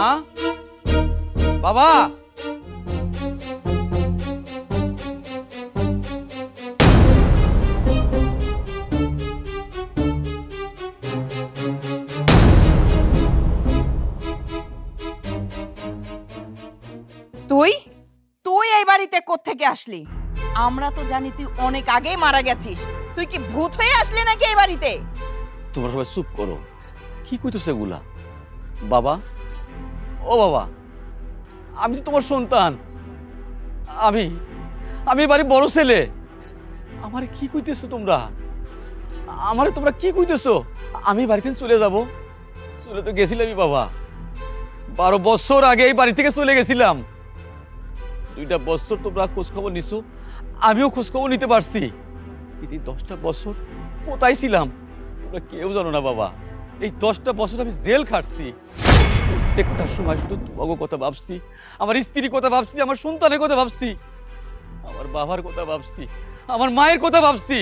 মা, বাবা, তুই তুই এই বাড়িতে কোত্থেকে আসলি? আমরা তো জানি তুই অনেক আগেই মারা গেছিস। তুই কি ভূত হয়ে আসলি নাকি এই বাড়িতে? তোমরা সবাই চুপ করো। কি কইতেছ এগুলা? বাবা, ও বাবা, আমি তো তোমার সন্তান। আমি আমি বাড়ির বড় ছেলে। আমারে কি কইতেছো তোমরা? আমারে তোমরা কি কইতেছো? আমি বাড়ি থেকে চলে যাব? চলে তো গেছিলামই বাবা। 12 বছর আগে এই বাড়ি থেকে চলে গেছিলাম। 2টা বছর তোমরা খোঁজ খবর নিছো, আমিও খোঁজ খবর নিতে পারছি। এই 10টা বছর কোথায় ছিলাম তোমরা কেউ জানো না বাবা। এই 10টা বছর আমি জেল খাটছি। প্রত্যেকটা সময় শুধু তোমাকে কথা ভাবছি, আমার স্ত্রীর কথা ভাবছি, আমার সন্তানের কথা ভাবছি, আমার বাবার কথা ভাবছি, আমার মায়ের কথা ভাবছি।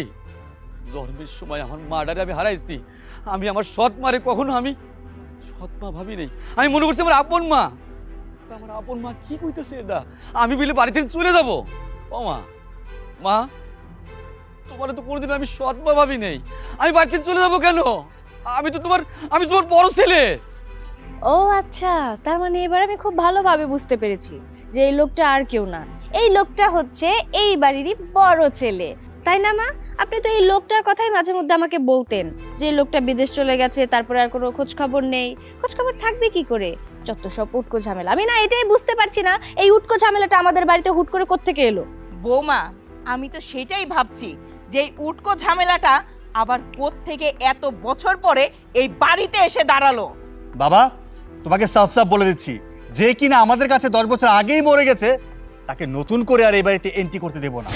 জন্মের সময় আমার মাটারে আমি হারাইছি। আমি আমার সৎ মারে কখনো আমি সৎ মা ভাবি নেই। আমি মনে করছি আমার আপন মা। আমার আপন মা কি কইতেছে এটা? আমি বলে বাড়ি থেকে চলে যাব? ও মা, মা, তোমার তো কোনোদিন আমি সৎ মা ভাবি নেই। আমি বাড়ি থেকে চলে যাব কেন? আমি তোমার বড় ছেলে। ও আচ্ছা, তার মানে এবার আমি খুব ভালোভাবে বুঝতে পেরেছি যে এই লোকটা আর কেউ না, এই লোকটা হচ্ছে এই বাড়িরই বড় ছেলে, তাই না মা? আপনি তো এই লোকটার কথাই মাঝে মধ্যে আমাকে বলতেন যে এই লোকটা বিদেশ চলে গেছে, তারপরে আর কোনো খোঁজ খবর নেই। খোঁজ খবর থাকবে কি করে? যত সব উটকো ঝামেলা। আমি না এটাই বুঝতে পারছি না, এই উটকো ঝামেলাটা আমাদের বাড়িতে হুট করে কোত্থেকে এলো? বৌমা, আমি তো সেটাই ভাবছি যে এই উটকো ঝামেলাটা আবার কোত্থেকে এত বছর পরে এই বাড়িতে এসে দাঁড়ালো। বাবা, তোমাকে সাফ সাফ বলে দিচ্ছি, যে কিনা আমাদের কাছে 10 বছর আগেই মরে গেছে, তাকে নতুন করে আর এই বাড়িতে এন্ট্রি করতে দেব না।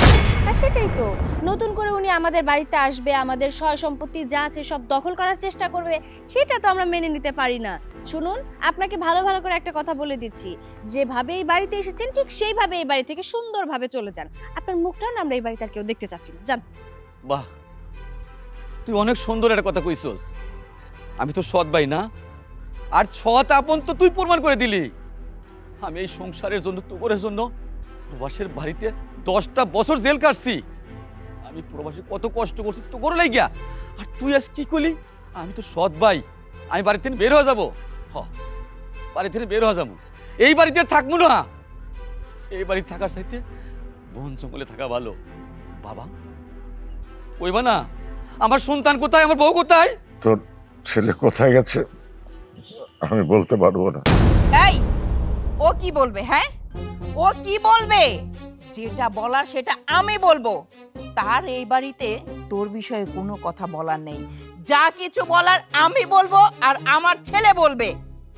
আর সেটাই তো, নতুন করে উনি আমাদের বাড়িতে আসবে, আমাদের সয় সম্পত্তি যা আছে সব দখল করার চেষ্টা করবে, সেটা তো আমরা মেনে নিতে পারি না। শুনুন, আপনাকে ভালো ভালো করে একটা কথা বলে দিচ্ছি, যেভাবে এই বাড়িতে এসেছেন ঠিক সেইভাবে এই বাড়ি থেকে সুন্দরভাবে চলে যান। আপনার মুখটা না আমরা এই বাড়িতে আর কেউ দেখতে চাচ্ছি না, যান। বাহ, তুই অনেক সুন্দর একটা কথা কইছস। আমি তো সৎ ভাই না? আর সৎ আপন তো তুই প্রমাণ করে দিলি। আমি এই সংসারের জন্য, তোর জন্য প্রবাসের বাড়িতে 10টা বছর জেল কাটছি। আমি প্রবাসে কত কষ্ট করছি তোর লাগিয়া। আর তুই আজ কি করলি? আমি তো সৎ ভাই, আমি বাড়ি থেকে বের হয়ে যাবো। বাড়ি থেকে বের হয়ে যাবো। এই বাড়িতে থাকবো না। এই বাড়ি থাকার চাইতে বন জঙ্গলে থাকা ভালো। বাবা, কইবা না আমার সন্তান কোথায়, আমার বউ কোথায়? তোর ছেলে কোথায় গেছে আমি বলতে পারবো না। এই, ও কি বলবে? হ্যাঁ, ও কি বলবে? যেটা বলার সেটা আমি বলবো। তার এই বাড়িতে তোর বিষয়ে কোনো কথা বলার নেই। যা কিছু বলার আমি বলবো আর আমার ছেলে বলবে।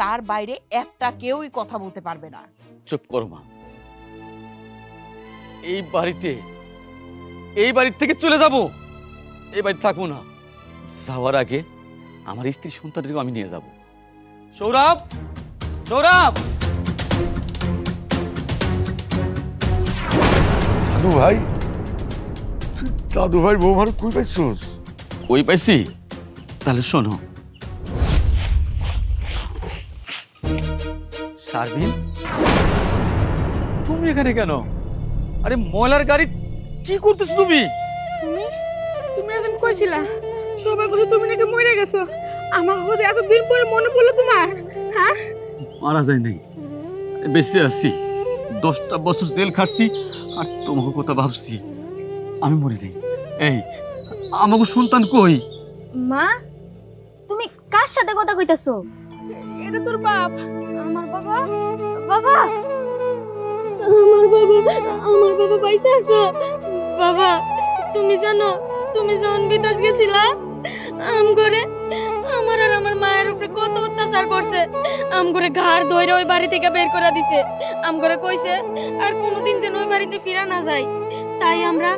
তার বাইরে একটা কেউই কথা বলতে পারবে না। চুপ করো মা। এই বাড়ি থেকে চলে যাব। এই বাড়ি থাকবো না। যাওয়ার আগে আমার স্ত্রী সন্তানটিকে আমি নিয়ে যাব। সৌরভ, সৌরভ! দাদু ভাই, দাদু ভাই বৌমার কই পাইছস? ওই পাইছি? তাহলে শোনো। শারমিন, তুমি এখানে কেন? আরে ময়লার গাড়ি কি করতেছ তুমি? তুমি এখন কইছিলা সবাই বলে তুমি নাকি মরে গেছো। আমার কথা এতদিন পরে মনে পড়লো তোমার? হ্যাঁ, মারা যায় নাই, বেঁচে আছি। 10টা বছর জেল খাটছি আর তোমাকে কথা ভাবছি। আমি মরে নেই। এই, আমাকে সন্তান কই? মা, তুমি কার সাথে কথা কইতাছো? এটা তোর বাপ। আমার বাবা? বাবা, আমার বাবা পয়সা আছে। বাবা, তুমি জানো তুমি যখন বিদেশ গেছিলা আম করে আমার আর আমার মায়ের উপরে কত অত্যাচার করছে। আম করে ঘাড় ধইরা ওই বাড়ি থেকে বের করে দিছে। আম করে কইছে আর কোনোদিন যেন ওই বাড়িতে ফিরা না যায়। তাই আমরা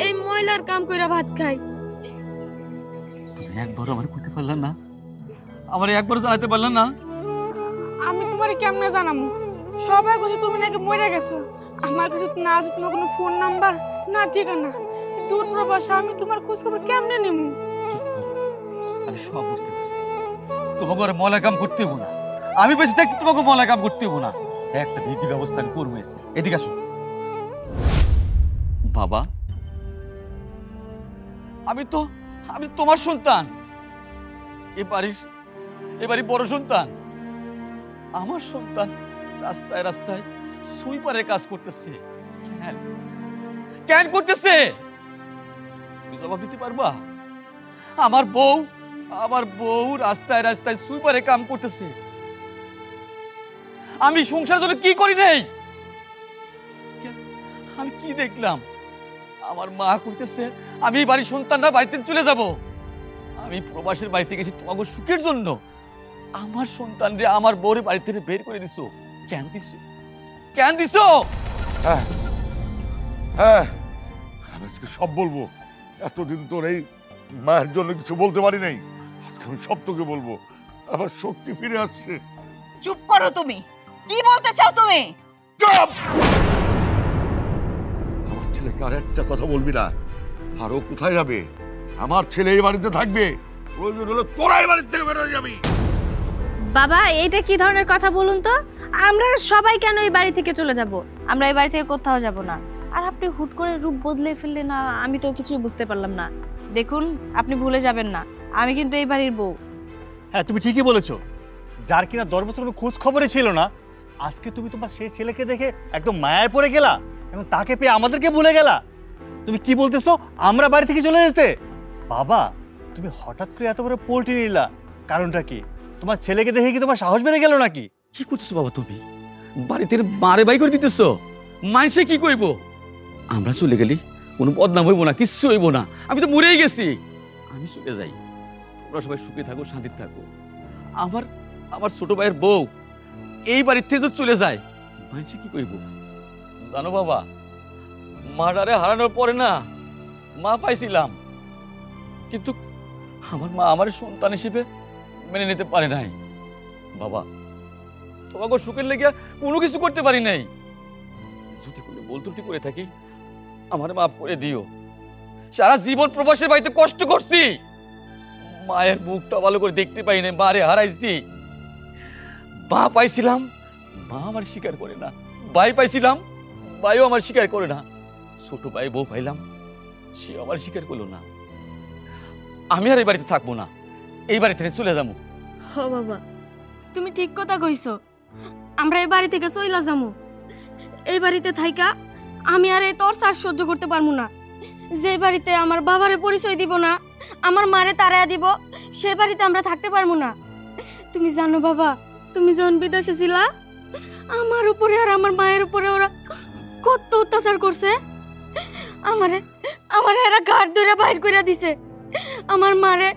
এই ময়লার কাম কইরা ভাত খাই। তুমি একবার আমার কইতে পারলা না? আমার একবার জানাতে পারলা না? আমি তোমারে কেমনে জানামু? সবাই কইছে তুমি নাকি মরে গেছো। আমার কাছে না আছে তোমার কোনো ফোন নাম্বার না ঠিকানা। দূর প্রবাসে আমি তোমার খোঁজ খবর কেমনে নেবো? আমি সব বুঝতে পারছি। তোমাকে আর ময়লার কাম করতে হবো না। আমি বেশি থাকতে তোমাকে মলা কাম করতে হবো না। একটা বিধি ব্যবস্থা আমি করবো। এদিকে আসো বাবা, আমি তোমার সন্তান, এ বাড়ির বড় সন্তান। আমার সন্তান রাস্তায় রাস্তায় সুইপারের কাজ করতেছে। কেন করতেছে? তুমি জবাব দিতে পারবা? আমার বউ রাস্তায় রাস্তায় সুইপারের কাম করতেছে। আমি সংসারের জন্য কি করি নাই? আমি কি দেখলাম? আমার মা কইতেছে আমি এই বাড়ির সন্তানরা বাড়িতে চলে যাব। আমি প্রবাসের বাড়িতে গেছি তোমাকে সুখের জন্য। আমার সন্তানরে আমার বউরে বাড়ি থেকে বের করে দিছো। কেন দিছো? হ্যাঁ হ্যাঁ, আমি আজকে সব বলবো। এতদিন তোর এই মায়ের জন্য কিছু বলতে পারি নাই, আজকে আমি সব তোকে বলবো। আবার শক্তি ফিরে আসছে। চুপ করো তুমি। কি বলতে চাও তুমি? চুপ! আমার ছেলেকে আর একটা কথা বলবি না। আর ও কোথায় যাবে? আমার ছেলে এই বাড়িতে থাকবে। প্রয়োজন হলে তোরা এই বাড়ির থেকে বের হয়ে যাবি। বাবা, এটা কি ধরনের কথা বলুন তো? আমরা সবাই কেন এই বাড়ি থেকে চলে যাব? আমরা এই বাড়ি থেকে কোথাও যাব না। আর আপনি হুট করে রূপ বদলে ফেললেন না, আমি তো কিছুই বুঝতে পারলাম না। দেখুন, আপনি ভুলে যাবেন না, আমি কিন্তু এই বাড়ির বউ। হ্যাঁ, তুমি ঠিকই বলেছো। যার কিনা 10 বছর কোনো খোঁজ খবরই ছিল না, আজকে তুমি তোমার সেই ছেলেকে দেখে একদম মায়ায় পড়ে গেলা এবং তাকে পেয়ে আমাদেরকে ভুলে গেলা। তুমি কি বলতেছো আমরা বাড়ি থেকে চলে যেতে? বাবা, তুমি হঠাৎ করে এত বড় পোল্টি নিলা, কারণটা কি? তোমার ছেলেকে দেখে কি তোমার সাহস বেড়ে গেল নাকি? কি করতেছো বাবা? তুমি বাড়িতে মারে বাই করে দিতেছো। মানুষে কি কইব? আমরা চলে গেলি কোনো বদনাম হইব না, কিচ্ছু হইব না। আমি তো মরেই গেছি। আমি চলে যাই, তোমরা সবাই সুখে থাকো, শান্তিতে থাকো। আমার ছোট ভাইয়ের বউ এই বাড়ির থেকে তো চলে যায়, মানুষে কি কইব? জানো বাবা, মাটারে হারানোর পরে না মা পাইছিলাম, কিন্তু আমার মা আমার সন্তান হিসেবে মেনে নিতে পারে নাই। বাবা, তোমাকে সুখের লেগে কোনো কিছু করতে পারি নাই। যদি কোনো ভুল ত্রুটি করে থাকি আমার মাফ করে দিও। সারা জীবন প্রবাসের বাড়িতে কষ্ট করছি, মায়ের মুখটা ভালো করে দেখতে পাই নাই, মারে হারাইছি। মা পাইছিলাম, মা আমার স্বীকার করে না। ভাই পাইছিলাম, ভাইও আমার স্বীকার করে না। ছোট ভাই বউ পাইলাম, সে আমার স্বীকার করলো না। আমি আর এই বাড়িতে থাকবো না, এই বাড়ি থেকে চলে যাবো। ও বাবা, তুমি ঠিক কথা কইছো। আমরা এই বাড়ি থেকে চইলা যামু। এই বাড়িতে থাইকা আমি আর এই টর্চার সহ্য করতে পারবো না। যে বাড়িতে আমার বাবারে পরিচয় দিব না, আমার মারে তাড়ায়া দিব, সে বাড়িতে আমরা থাকতে পারবো না। তুমি জানো বাবা, তুমি যখন বিদেশে ছিলা, আমার উপরে আর আমার মায়ের উপরে ওরা কত অত্যাচার করছে। আমারে এরা ঘাট ধরে বাইর করে দিছে। আমার মারে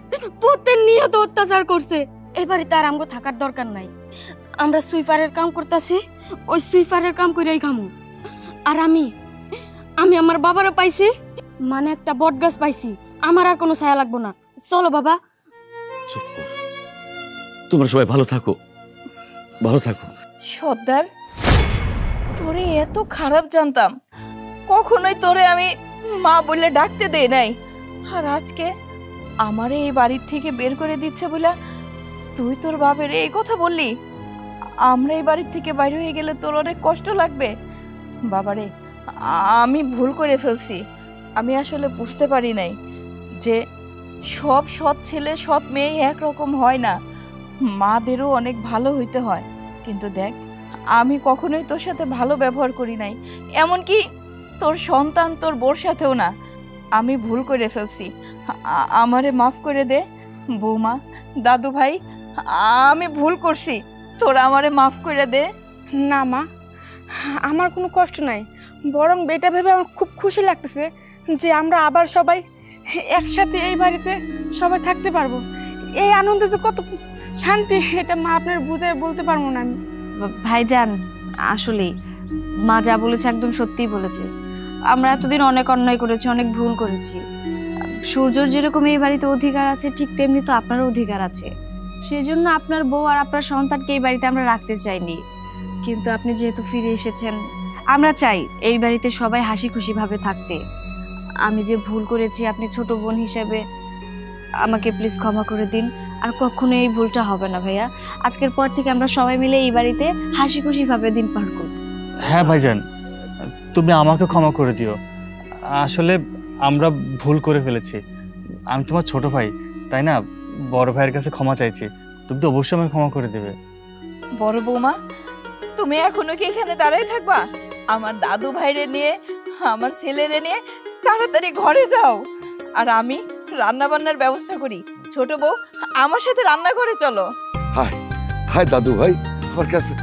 প্রতিনিয়ত অত্যাচার করছে। এই বাড়িতে আর আমগো থাকার দরকার নাই। আমরা সুইপারের কাম করতেছি, ওই সুইপারের কাম করেই খামু। আর আমি আমার বাবারও পাইছি, মানে একটা বট গাছ পাইছি। আমার আর কোনো ছায়া লাগবো না। চলো বাবা। চুপ কর, তোমরা সবাই ভালো থাকো, ভালো থাকো। সর্দার, তোরে এত খারাপ জানতাম, কখনোই তোরে আমি মা বলে ডাকতে দেই নাই। আর আজকে আমারে এই বাড়ির থেকে বের করে দিচ্ছে বলে তুই তোর বাপের এই কথা বললি? আমরা এই বাড়ির থেকে বাইরে হয়ে গেলে তোর অনেক কষ্ট লাগবে। বাবারে, আমি ভুল করে ফেলছি। আমি আসলে বুঝতে পারি নাই যে সব সৎ ছেলে সৎ মেয়ে একরকম হয় না, মাদেরও অনেক ভালো হইতে হয়। কিন্তু দেখ, আমি কখনোই তোর সাথে ভালো ব্যবহার করি নাই, এমনকি তোর সন্তান তোর বোর সাথেও না। আমি ভুল করে ফেলছি, আমারে মাফ করে দে। বৌমা, দাদু ভাই, আমি ভুল করছি, তোরা আমারে মাফ করে দে। না মা, আমার কোনো কষ্ট নাই, বরং এটা ভেবে আমার খুব খুশি লাগতেছে যে আমরা আবার সবাই একসাথে এই বাড়িতে সবাই থাকতে পারবো। এই আনন্দ যে কত শান্তি, এটা মা আপনার বুঝায় বলতে পারবো না আমি। ভাইজান, আসলেই মা যা বলেছে একদম সত্যিই বলেছে। আমরা এতদিন অনেক অন্যায় করেছি, অনেক ভুল করেছি। সূর্যর যেরকম এই বাড়িতে অধিকার আছে, ঠিক তেমনি তো আপনারও অধিকার আছে। সেজন্য আপনার বউ আর আপনার সন্তানকে এই বাড়িতে আমরা রাখতে চাইনি, কিন্তু আপনি যেহেতু ফিরে এসেছেন, আমরা চাই এই বাড়িতে সবাই হাসি খুশি ভাবে থাকতে। আমি যে ভুল করেছি, আপনি ছোট বোন হিসেবে আমাকে প্লিজ ক্ষমা করে দিন। আর কখনো এই ভুলটা হবে না ভাইয়া। আজকের পর থেকে আমরা সবাই মিলে এই বাড়িতে হাসি খুশি ভাবে দিন পার করব। হ্যাঁ ভাইজান, তুমি আমাকে ক্ষমা করে দিও। আসলে আমরা ভুল করে ফেলেছি। আমি তোমার ছোট ভাই, তাই না? বড় ভাইয়ের কাছে ক্ষমা চাইছি, তুমি তো অবশ্যই আমাকে ক্ষমা করে দেবে। বড় বৌমা, তুমি এখনো কি এখানে দাঁড়াই থাকবা? আমার দাদু ভাইরে নিয়ে, আমার ছেলেরে নিয়ে তাড়াতাড়ি ঘরে যাও। আর আমি রান্না বান্নার ব্যবস্থা করি। ছোট বউ, আমার সাথে রান্না করে চলো। হায় হায় দাদু ভাই, আমার কাছে